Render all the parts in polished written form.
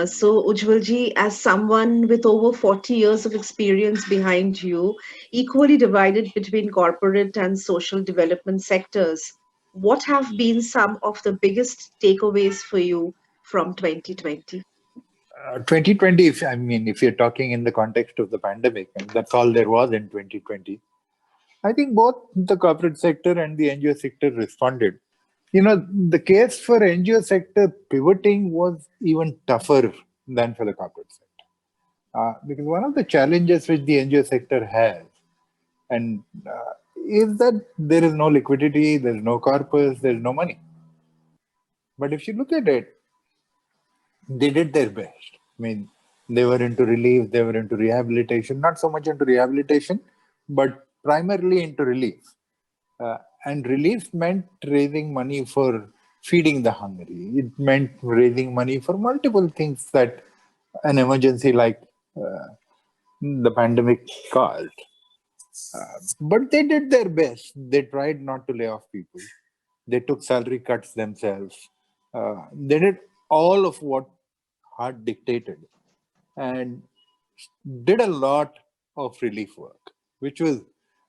So, Ujjwalji, as someone with over 40 years of experience behind you, equally divided between corporate and social development sectors, what have been some of the biggest takeaways for you from 2020? 2020, if, I mean, if you're talking in the context of the pandemic, and that's all there was in 2020, I think both the corporate sector and the NGO sector responded. The case for NGO sector pivoting was even tougher than for the corporate sector. Because one of the challenges which the NGO sector has, and is that there is no liquidity, there's no corpus, there's no money. But if you look at it, they did their best. I mean, they were into relief, they were into rehabilitation, not so much into rehabilitation, but primarily into relief. And relief meant raising money for feeding the hungry. It meant raising money for multiple things that an emergency like uh, the pandemic caused. But they did their best. They tried not to lay off people. They took salary cuts themselves. They did all of what heart dictated and did a lot of relief work, which was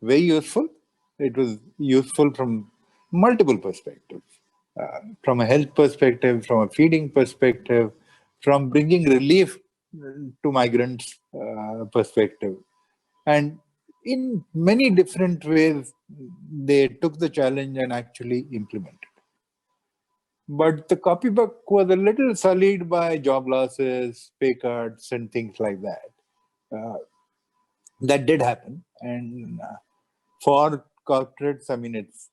very useful. It was useful from multiple perspectives, from a health perspective, from a feeding perspective, from bringing relief to migrants perspective. And in many different ways, they took the challenge and actually implemented. But the copybook was a little sullied by job losses, pay cuts, and things like that. Uh, that did happen. And for corporates, I mean, it's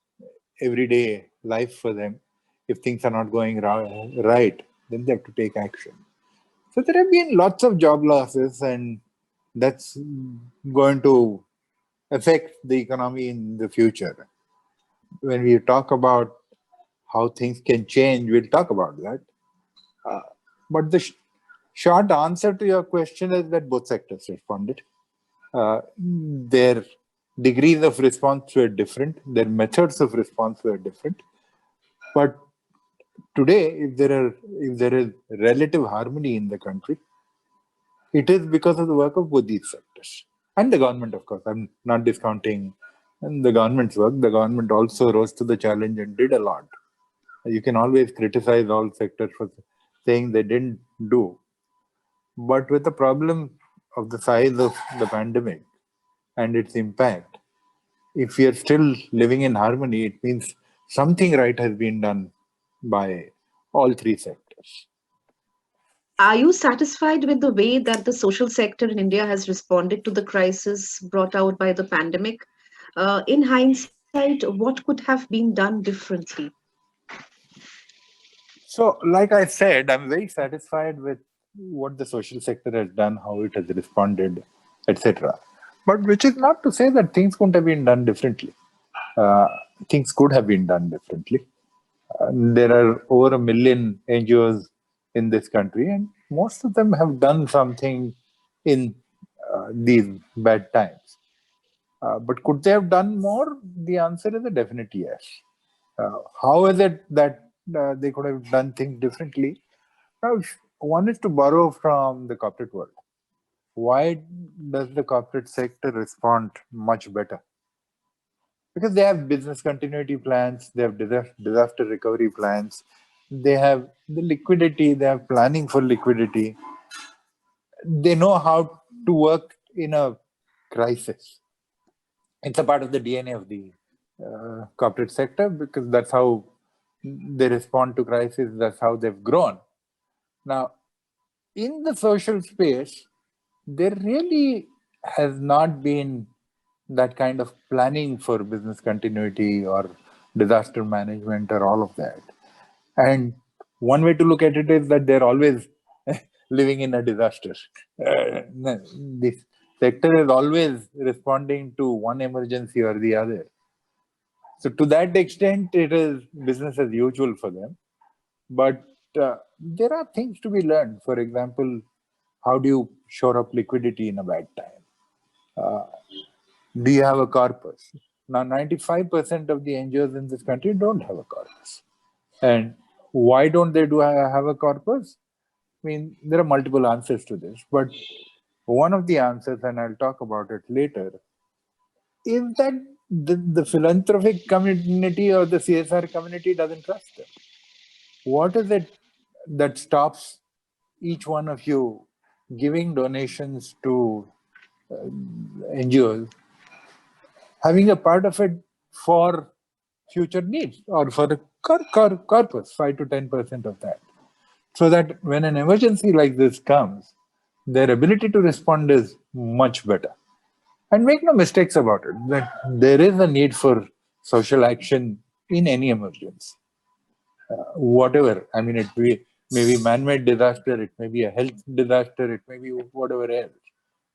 everyday life for them. If things are not going right, then they have to take action. So there have been lots of job losses, and that's going to affect the economy in the future. When we talk about how things can change, we'll talk about that. Uh, but the short answer to your question is that both sectors responded. Their degrees of response were different, their methods of response were different. But today, if there is relative harmony in the country, it is because of the work of both these sectors and the government. Of course, I'm not discounting the government's work. The government also rose to the challenge and did a lot. You can always criticize all sectors for saying they didn't do. But with the problem of the size of the pandemic and its impact, if we are still living in harmony, it means something right has been done by all three sectors. Are you satisfied with the way that the social sector in India has responded to the crisis brought out by the pandemic? In hindsight, what could have been done differently? So, like I said, I'm very satisfied with what the social sector has done, how it has responded, etc. But which is not to say that things couldn't have been done differently. Uh, Things could have been done differently. There are over 1 million NGOs in this country, and most of them have done something in these bad times. But could they have done more? The answer is a definite yes. How is it that they could have done things differently? Now, one is to borrow from the corporate world. Why does the corporate sector respond much better? Because they have business continuity plans, they have disaster recovery plans, they have the liquidity, they have planning for liquidity, they know how to work in a crisis. It's a part of the DNA of the corporate sector because that's how they respond to crisis, that's how they've grown. Now, in the social space, there really has not been that kind of planning for business continuity or disaster management or all of that. And one way to look at it is that they're always living in a disaster. This sector is always responding to one emergency or the other. So to that extent, it is business as usual for them. But there are things to be learned. For example, how do you shore up liquidity in a bad time? Do you have a corpus? Now, 95% of the NGOs in this country don't have a corpus. And why don't they have a corpus? I mean, there are multiple answers to this, but one of the answers, and I'll talk about it later, is that the philanthropic community or the CSR community doesn't trust them. What is it that stops each one of you giving donations to NGOs, having a part of it for future needs or for the corpus, 5 to 10% of that? So that when an emergency like this comes, their ability to respond is much better. And make no mistakes about it, that there is a need for social action in any emergency. Whatever, I mean, may be man-made disaster, it may be a health disaster, it may be whatever else.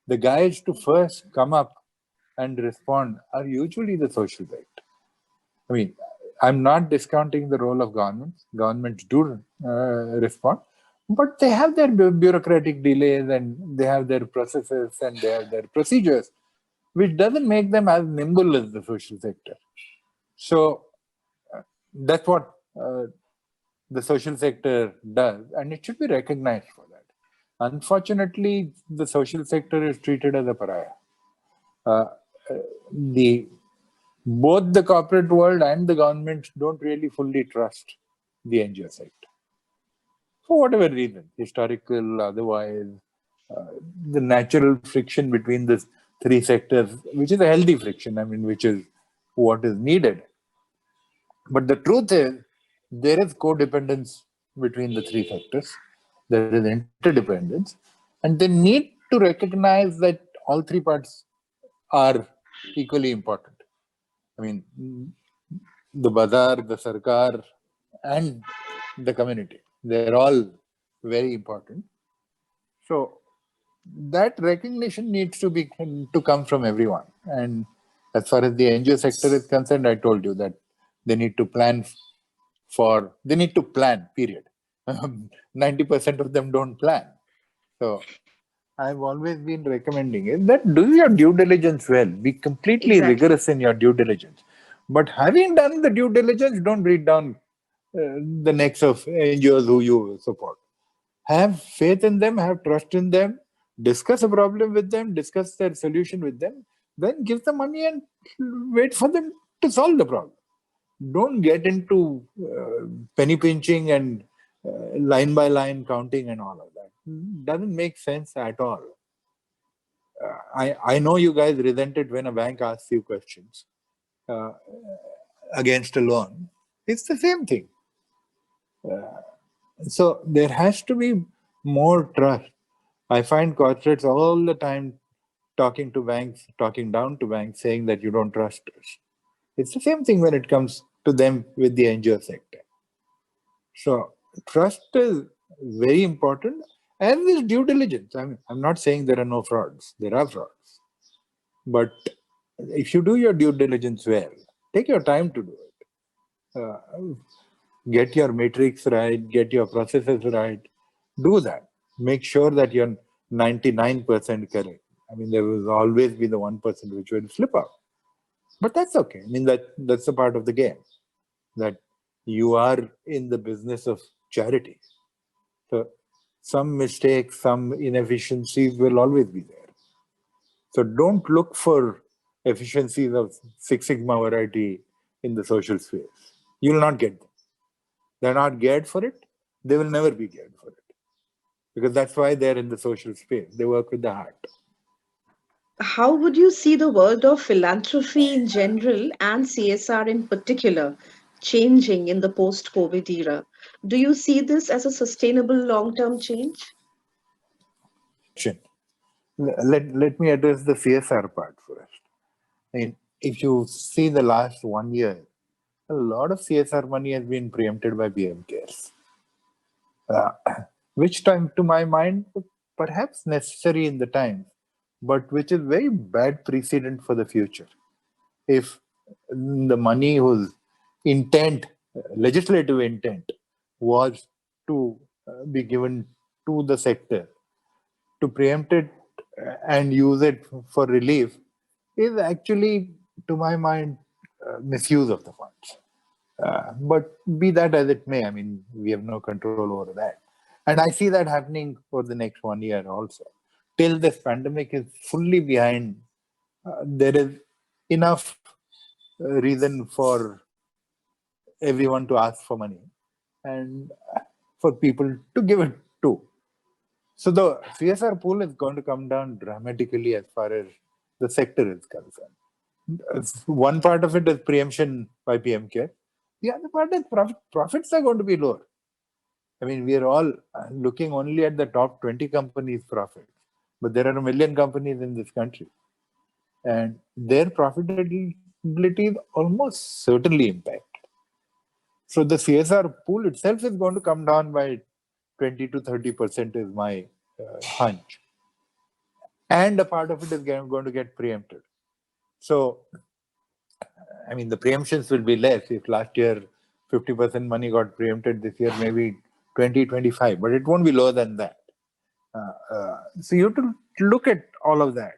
The guys to first come up and respond are usually the social sector. I mean, I'm not discounting the role of governments. Governments do respond, but they have their bureaucratic delays and they have their processes and they have their procedures, which doesn't make them as nimble as the social sector. So that's what the social sector does, and it should be recognized for that. Unfortunately, the social sector is treated as a pariah. The both the corporate world and the government don't really fully trust the NGO sector for whatever reason, historical, otherwise. The natural friction between the three sectors, which is a healthy friction, I mean, which is what is needed. But the truth is, there is codependence between the three sectors. There is interdependence, and they need to recognize that all three parts are equally important. I mean, the bazaar, the sarkar, and the community, they're all very important. So that recognition needs to come from everyone. And as far as the NGO sector is concerned, I told you that they need to plan they need to plan, period. 90% of them don't plan. So I've always been recommending it that do your due diligence well. Be completely Exactly. rigorous in your due diligence. But having done the due diligence, don't read down the necks of NGOs who you support. Have faith in them, have trust in them, discuss a problem with them, discuss their solution with them, then give the money and wait for them to solve the problem. Don't get into penny pinching and line by line counting and all of that. Doesn't make sense at all. I know you guys resented when a bank asks you questions uh, against a loan. It's the same thing. So there has to be more trust. I find corporates all the time talking to banks, talking down to banks, saying that you don't trust us. It's the same thing when it comes to them with the NGO sector. So trust is very important, as is due diligence. I mean, I'm not saying there are no frauds. There are frauds. But if you do your due diligence well, take your time to do it. Get your matrix right, get your processes right. Do that. Make sure that you're 99% correct. I mean, there will always be the 1% which will slip out. But that's okay. I mean, that's a part of the game. That you are in the business of charity. So some mistakes, some inefficiencies will always be there. So don't look for efficiencies of Six Sigma variety in the social space. You will not get them. They're not geared for it. They will never be geared for it. Because that's why they're in the social space. They work with the heart. How would you see the world of philanthropy in general and CSR in particular changing in the post COVID era? Do you see this as a sustainable long term change? Question. Let me address the CSR part first. I mean, if you see the last 1 year, a lot of CSR money has been preempted by PM CARES. Uh, which time, to my mind, perhaps necessary in the time, but which is very bad precedent for the future. If the money whose intent, legislative intent, was to be given to the sector, to preempt it and use it for relief is actually to my mind, misuse of the funds. But be that as it may, I mean, we have no control over that. And I see that happening for the next 1 year also. Till this pandemic is fully behind, there is enough reason for everyone to ask for money and for people to give it to. So the CSR pool is going to come down dramatically as far as the sector is concerned. One part of it is preemption by PM Care. The other part is profits are going to be lower. I mean, we are all looking only at the top 20 companies' profits, but there are a million companies in this country, and their profitability is almost certainly impacted. So the CSR pool itself is going to come down by 20 to 30% is my hunch. And a part of it is going to get preempted. So, I mean, the preemptions will be less. If last year 50% money got preempted, this year maybe 20, 25, but it won't be lower than that. So you have to look at all of that.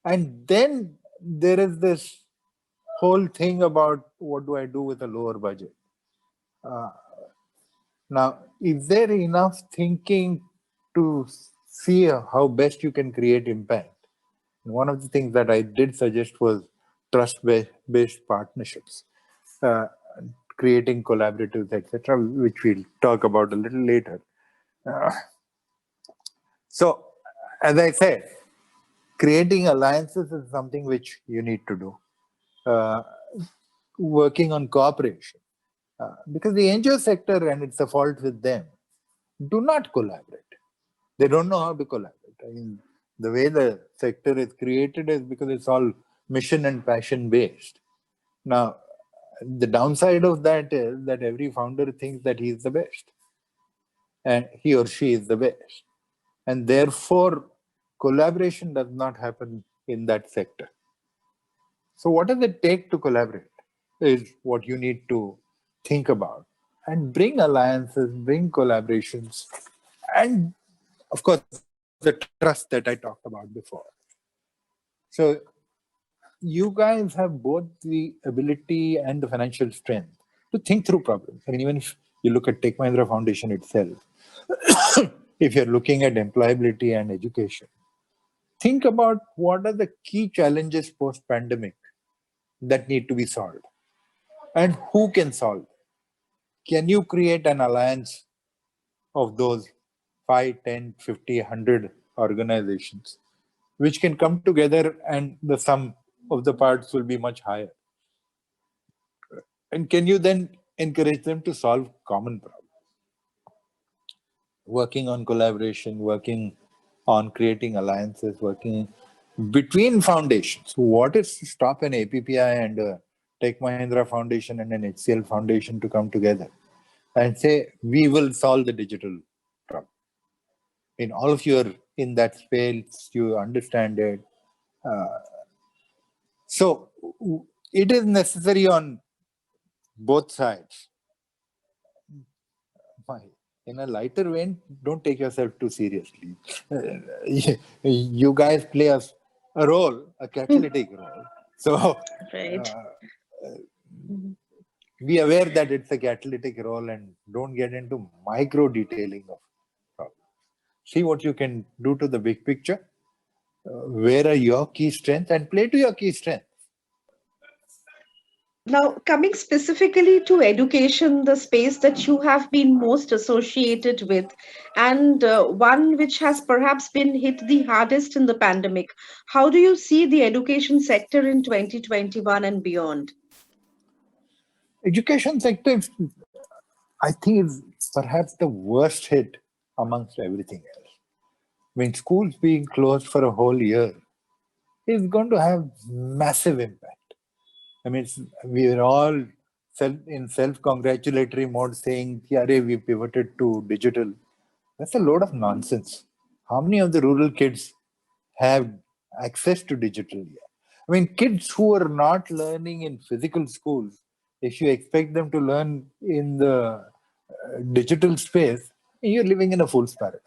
And then there is this whole thing about what do I do with a lower budget? Now, is there enough thinking to see how best you can create impact? And one of the things that I did suggest was trust-based partnerships, uh, creating collaboratives, etc., which we'll talk about a little later. Uh, so, as I said, creating alliances is something which you need to do. Uh, Working on cooperation, because the NGO sector, and it's a fault with them, do not collaborate. They don't know how to collaborate. I mean, the way the sector is created is because it's all mission and passion based. Now, the downside of that is that every founder thinks that he is the best and he or she is the best. And therefore, collaboration does not happen in that sector. So, what does it take to collaborate is what you need to think about and bring alliances, bring collaborations, and of course, the trust that I talked about before. So, you guys have both the ability and the financial strength to think through problems. I mean, even if you look at Tech Mahindra Foundation itself, if you're looking at employability and education, think about what are the key challenges post-pandemic that need to be solved and who can solve them. Can you create an alliance of those 5, 10, 50, 100 organizations which can come together and the sum of the parts will be much higher? And can you then encourage them to solve common problems? Working on collaboration, working on creating alliances, working between foundations. What is to stop an APPI and a Tech Mahindra Foundation and an HCL Foundation to come together and say, we will solve the digital problem? In all of you are in that space, you understand it. So it is necessary on both sides. In a lighter vein, don't take yourself too seriously. You guys play a role, a catalytic role. So Right. be aware that it's a catalytic role and don't get into micro detailing of problems. See what you can do to the big picture. Where are your key strengths and play to your key strengths. Now, coming specifically to education, the space that you have been most associated with, and one which has perhaps been hit the hardest in the pandemic, how do you see the education sector in 2021 and beyond? Education sector, I think, is perhaps the worst hit amongst everything else. I mean, schools being closed for a whole year is going to have massive impact. I mean, we are all in self-congratulatory mode saying, yeah, we pivoted to digital. That's a load of nonsense. How many of the rural kids have access to digital yet? I mean, kids who are not learning in physical schools, if you expect them to learn in the digital space, you're living in a fool's paradise.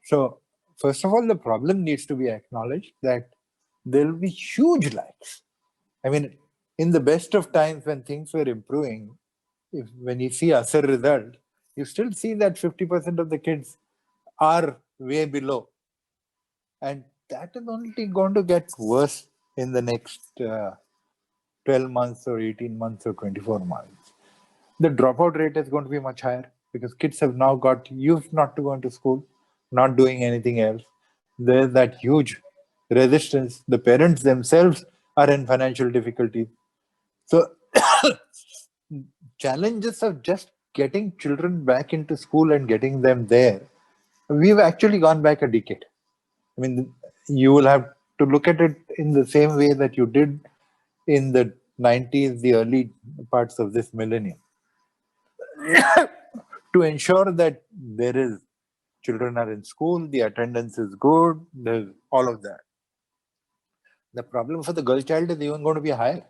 So, first of all, the problem needs to be acknowledged that there will be huge lags. I mean, in the best of times when things were improving, when you see ASER result, you still see that 50% of the kids are way below. And that is only going to get worse in the next 12 months or 18 months or 24 months. The dropout rate is going to be much higher because kids have now got used not to going to school, not doing anything else. There's that huge resistance. The parents themselves are in financial difficulty. So challenges of just getting children back into school and getting them there, we've actually gone back a decade. I mean, you will have to look at it in the same way that you did in the 90s, the early parts of this millennium, to ensure that there is children are in school, the attendance is good, there's all of that. The problem for the girl child is even going to be higher.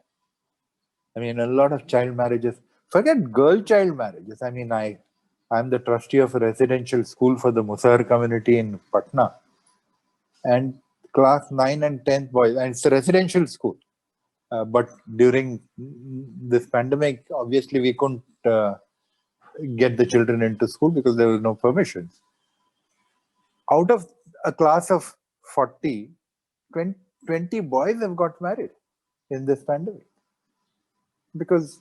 I mean, a lot of child marriages. Forget girl child marriages. I mean, I'm the trustee of a residential school for the Musar community in Patna, and class 9 and 10th boys, and it's a residential school. But during this pandemic, obviously, we couldn't get the children into school because there was no permissions. Out of a class of 40, 20 boys have got married in this pandemic because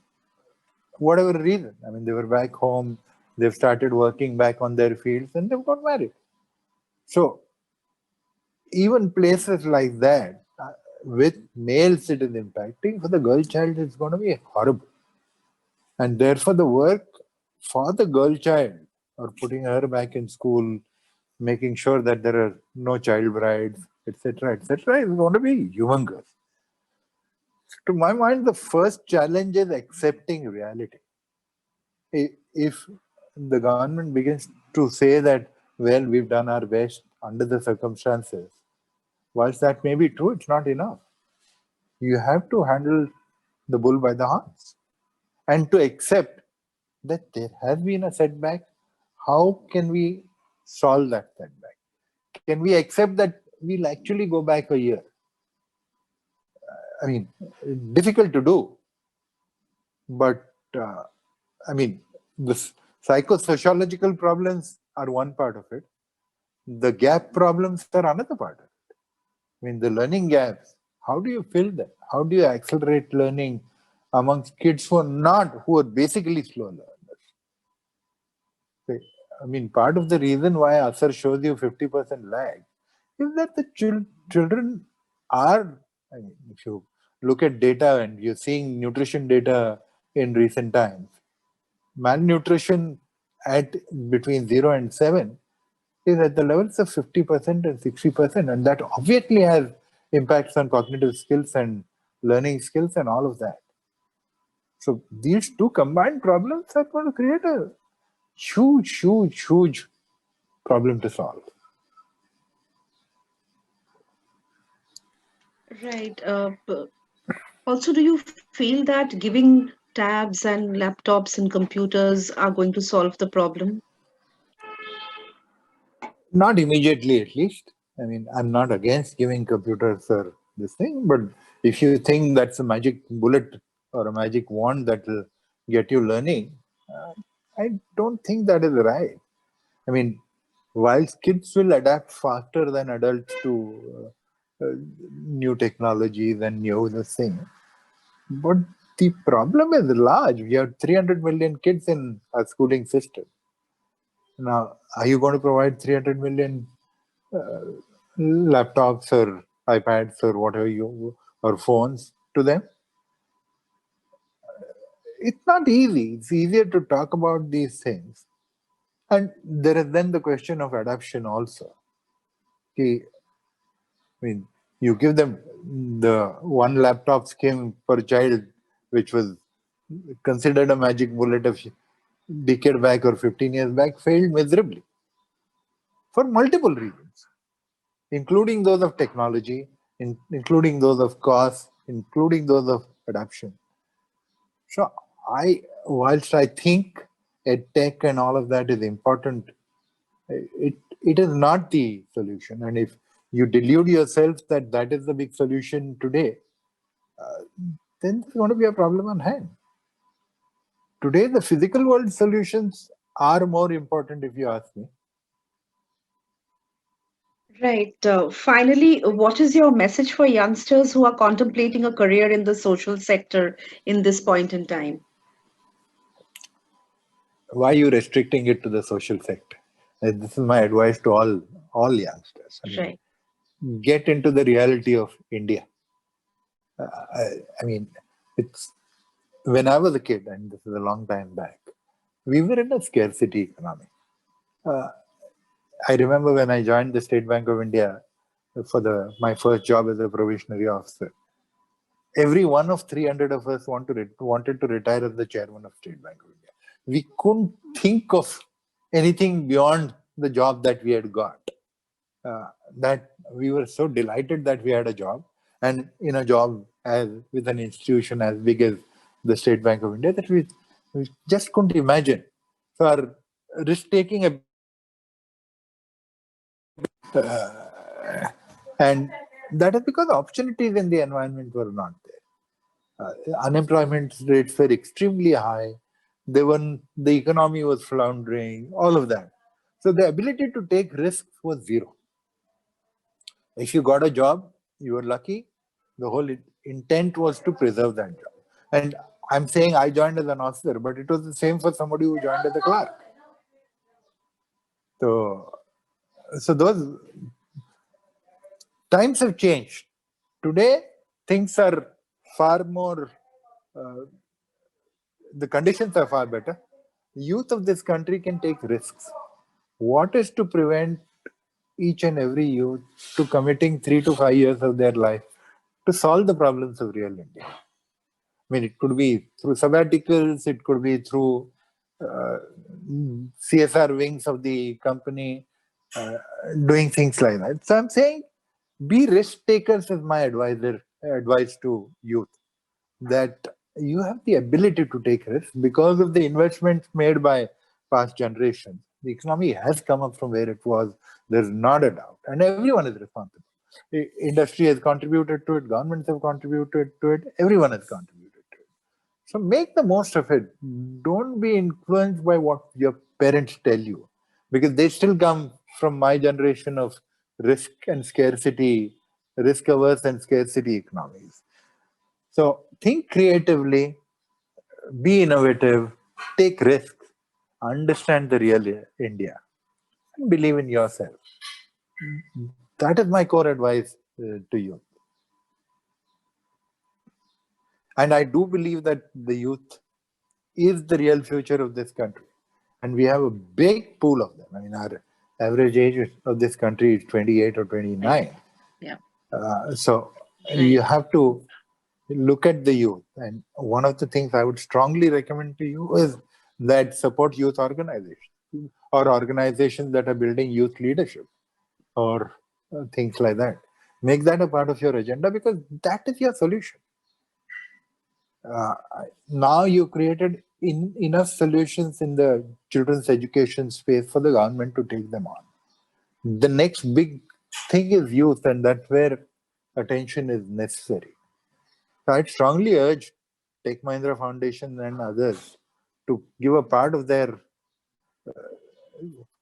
whatever reason. I mean, they were back home, they've started working back on their fields, and they've got married. So, even places like that, with males it is impacting, for the girl child, it's going to be horrible. And therefore, the work for the girl child, or putting her back in school, making sure that there are no child brides, etc., is going to be humongous. To my mind, the first challenge is accepting reality. If the government begins to say that, well, we've done our best under the circumstances, whilst that may be true, it's not enough. You have to handle the bull by the horns and to accept that there has been a setback. How can we solve that setback? Can we accept that we'll actually go back a year? I mean, difficult to do, but I mean, the psychosociological problems are one part of it. The gap problems are another part of it. I mean, the learning gaps, how do you fill them? How do you accelerate learning amongst kids who are basically slow learners? I mean, part of the reason why ASER shows you 50% lag is that the children are, I mean, if you look at data and you're seeing nutrition data in recent times, malnutrition at between 0 and 7 is at the levels of 50% and 60%. And that obviously has impacts on cognitive skills and learning skills and all of that. So these two combined problems are going to create a huge problem to solve. Right. Also, do you feel that giving tabs and laptops and computers are going to solve the problem? Not immediately, at least. I mean, I'm not against giving computers or this thing, but if you think that's a magic bullet or a magic wand that will get you learning, I don't think that is right. I mean, whilst kids will adapt faster than adults to new technologies and new this thing, but the problem is large. We have 300 million kids in our schooling system. Now, are you going to provide 300 million laptops or iPads or whatever or phones to them? It's not easy. It's easier to talk about these things. And there is then the question of adoption also. Okay, I mean, you give them the one laptop scheme per child, which was considered a magic bullet a decade back or 15 years back, failed miserably for multiple reasons, including those of technology, including those of cost, including those of adoption. So whilst I think tech and all of that is important, it is not the solution. And if you delude yourself that that is the big solution today, then there's going to be a problem on hand. Today, the physical world solutions are more important, if you ask me. Right. Finally, what is your message for youngsters who are contemplating a career in the social sector in this point in time? Why are you restricting it to the social sector? This is my advice to all youngsters. Right. Get into the reality of India. It's when I was a kid, and this is a long time back, we were in a scarcity economy. I remember when I joined the State Bank of India for my first job as a probationary officer. Every one of 300 of us wanted to retire as the chairman of State Bank of India. We couldn't think of anything beyond the job that we had got. That we were so delighted that we had a job, and in a job with an institution as big as the State Bank of India, that we just couldn't imagine. So our risk-taking and that is because opportunities in the environment were not there. Unemployment rates were extremely high. The economy was floundering, all of that. So the ability to take risks was zero. If you got a job, you were lucky. The whole intent was to preserve that job. And I'm saying I joined as an officer, but it was the same for somebody who joined as a clerk. So those times have changed. Today, things are far more, the conditions are far better. Youth of this country can take risks. What is to prevent each and every youth to committing 3 to 5 years of their life to solve the problems of real India? It could be through sabbaticals, it could be through CSR wings of the company, doing things like that. So I'm saying, be risk takers is my advice to youth, that you have the ability to take risks because of the investments made by past generations. The economy has come up from where it was. There's not a doubt, and everyone is responsible. Industry has contributed to it, governments have contributed to it, everyone has contributed to it. So make the most of it. Don't be influenced by what your parents tell you, because they still come from my generation of risk averse and scarcity economies. So think creatively, be innovative, take risks, understand the real India, and believe in yourself. That is my core advice to you. And I do believe that the youth is the real future of this country. And we have a big pool of them. Our average age of this country is 28 or 29. Yeah. So you have to look at the youth. And one of the things I would strongly recommend to you is that support youth organizations or organizations that are building youth leadership or things like that. Make that a part of your agenda, because that is your solution. Now you created enough solutions in the children's education space for the government to take them on. The next big thing is youth, and that's where attention is necessary. So I'd strongly urge Tech Mahindra Foundation and others to give a part of their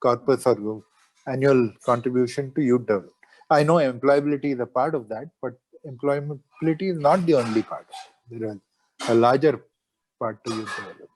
corpus or annual contribution to youth development. I know employability is a part of that, but employability is not the only part. There is a larger part to youth development.